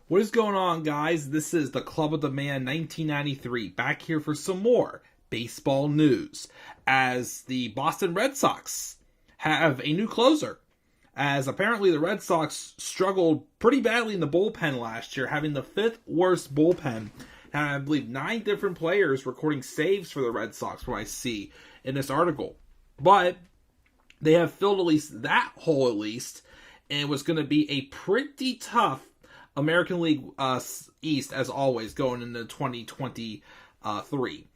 What is going on, guys? This is the Club of the Man 1993, back here for some more baseball news, as the Boston Red Sox have a new closer, as apparently the Red Sox struggled pretty badly in the bullpen last year, having the fifth worst bullpen, and I believe 9 different players recording saves for the Red Sox, from what I see in this article. But they have filled at least that hole and it was going to be a pretty tough American League East, as always, going into 2023.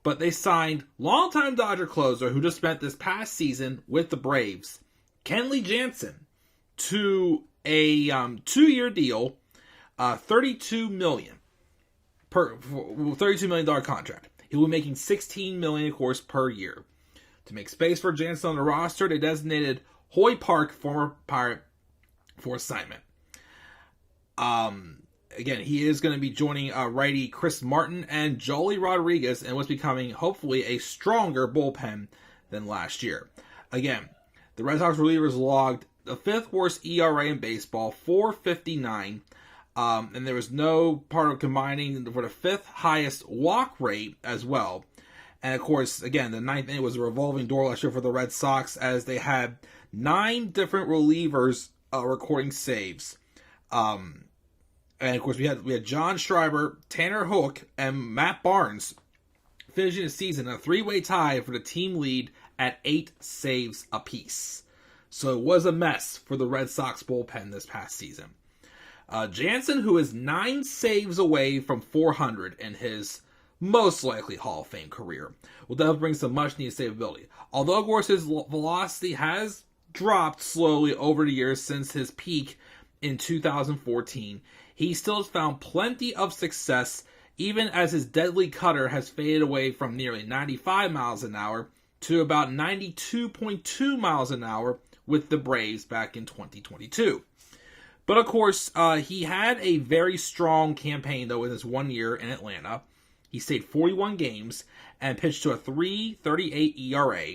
But they signed longtime Dodger closer who just spent this past season with the Braves, Kenley Jansen, to a 2-year deal, $32 million contract. He will be making $16 million, of course, per year. To make space for Jansen on the roster, they designated Hoy Park, former Pirate, for assignment. Again, he is going to be joining righty Chris Martin and Joely Rodriguez in what's becoming, hopefully, a stronger bullpen than last year. Again, the Red Sox relievers logged the 5th worst ERA in baseball, .459, and there was no part of combining for the 5th highest walk rate as well. And of course, again, the 9th inning was a revolving door last year for the Red Sox, as they had 9 different relievers recording saves. And of course, we had John Schreiber, Tanner Hook, and Matt Barnes finishing the season a 3-way tie for the team lead at 8 saves apiece. So it was a mess for the Red Sox bullpen this past season. Jansen, who is 9 saves away from 400 in his most likely Hall of Fame career, will definitely bring some much-needed savability. Although, of course, his velocity has dropped slowly over the years since his peak in 2014, he still has found plenty of success, even as his deadly cutter has faded away from nearly 95 miles an hour to about 92.2 miles an hour with the Braves back in 2022. But of course, he had a very strong campaign, though, in his 1 year in Atlanta. He stayed 41 games and pitched to a .338 ERA.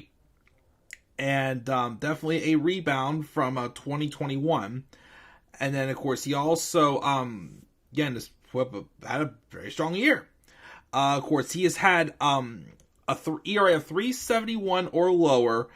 And definitely a rebound from 2021. And then, of course, he also, again, had a very strong year. Of course, he has had ERA of .371 or lower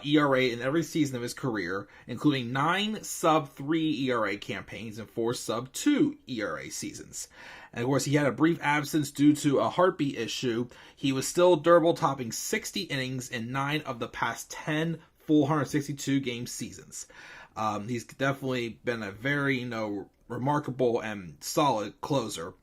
ERA in every season of his career, including 9 sub-3 ERA campaigns and 4 sub-2 ERA seasons. And, of course, he had a brief absence due to a heartbeat issue. He was still durable, topping 60 innings in 9 of the past 10 full 162-game seasons. He's definitely been a very, remarkable and solid closer.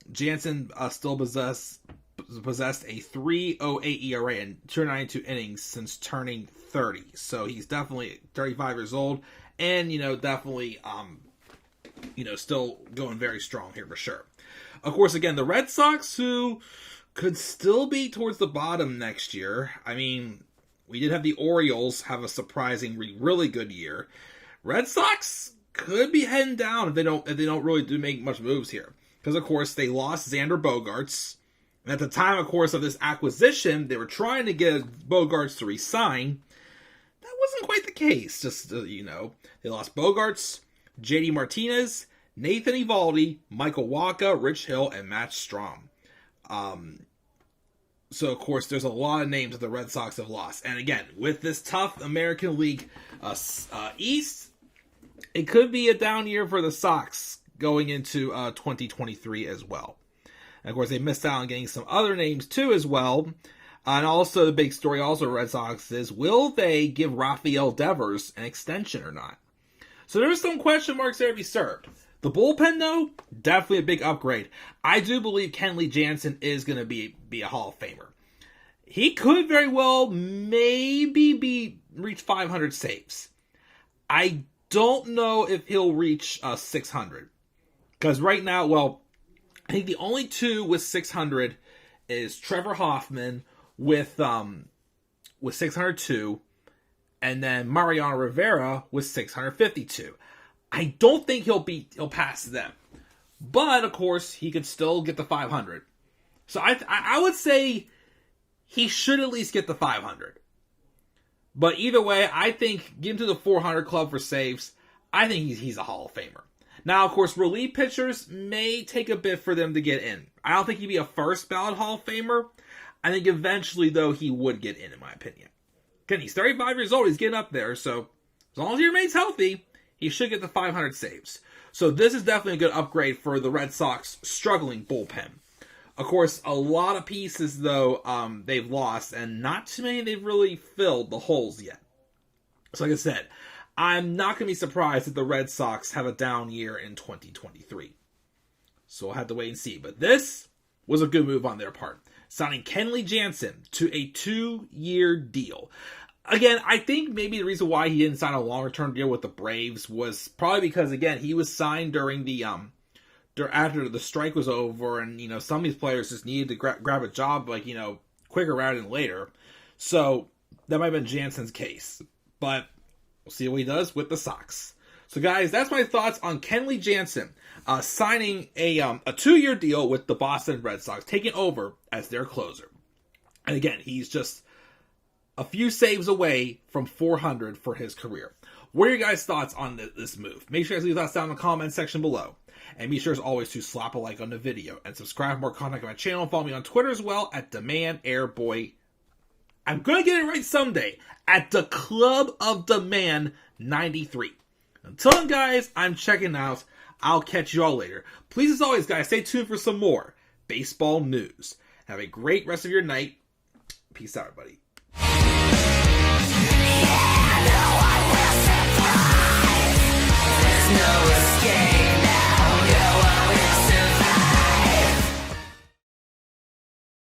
Jansen still possessed a .308 ERA in 292 innings since turning 30. So he's definitely 35 years old and, definitely, still going very strong here for sure. Of course, again, the Red Sox, who could still be towards the bottom next year. I mean, we did have the Orioles have a surprisingly really good year. Red Sox could be heading down if they don't really make much moves here. Because, of course, they lost Xander Bogaerts. And at the time, of course, of this acquisition, they were trying to get Bogaerts to resign. That wasn't quite the case. Just, they lost Bogaerts, JD Martinez, Nathan Eovaldi, Michael Wacha, Rich Hill, and Matt Strahm. So, of course, there's a lot of names that the Red Sox have lost. And again, with this tough American League East, it could be a down year for the Sox going into 2023 as well. And, of course, they missed out on getting some other names, too, as well. And also, the big story also Red Sox is, will they give Rafael Devers an extension or not? So there's some question marks there to be served. The bullpen, though, definitely a big upgrade. I do believe Kenley Jansen is going to be a Hall of Famer. He could very well maybe reach 500 saves. I don't know if he'll reach 600. Because right now, I think the only 2 with 600 is Trevor Hoffman with 602, and then Mariano Rivera with 652. I don't think he'll pass them. But, of course, he could still get the 500. So I would say he should at least get the 500. But either way, I think getting to the 400 club for saves, I think he's a Hall of Famer. Now, of course, relief pitchers may take a bit for them to get in. I don't think he'd be a first ballot Hall of Famer. I think eventually, though, he would get in my opinion. Again, he's 35 years old. He's getting up there. So as long as he remains healthy, he should get the 500 saves. So this is definitely a good upgrade for the Red Sox struggling bullpen. Of course, a lot of pieces, though, they've lost, and not too many they've really filled the holes yet. So like I said, I'm not going to be surprised if the Red Sox have a down year in 2023. So we'll have to wait and see. But this was a good move on their part, signing Kenley Jansen to a 2-year deal. Again, I think maybe the reason why he didn't sign a longer-term deal with the Braves was probably because, again, he was signed during the after the strike was over, and some of these players just needed to grab a job quicker rather than later. So that might have been Jansen's case, but we'll see what he does with the Sox. So guys, that's my thoughts on Kenley Jansen signing a 2-year deal with the Boston Red Sox, taking over as their closer. And again, he's just a few saves away from 400 for his career. What are your guys' thoughts on this move? Make sure you guys leave thoughts down in the comment section below. And be sure as always to slap a like on the video and subscribe for more content on my channel. Follow me on Twitter as well at DemandAirBoy. I'm going to get it right someday at the Club of Demand 93. Until then, guys, I'm checking out. I'll catch you all later. Please, as always, guys, stay tuned for some more baseball news. Have a great rest of your night. Peace out, everybody. Yeah, no, I will survive. There's no escape.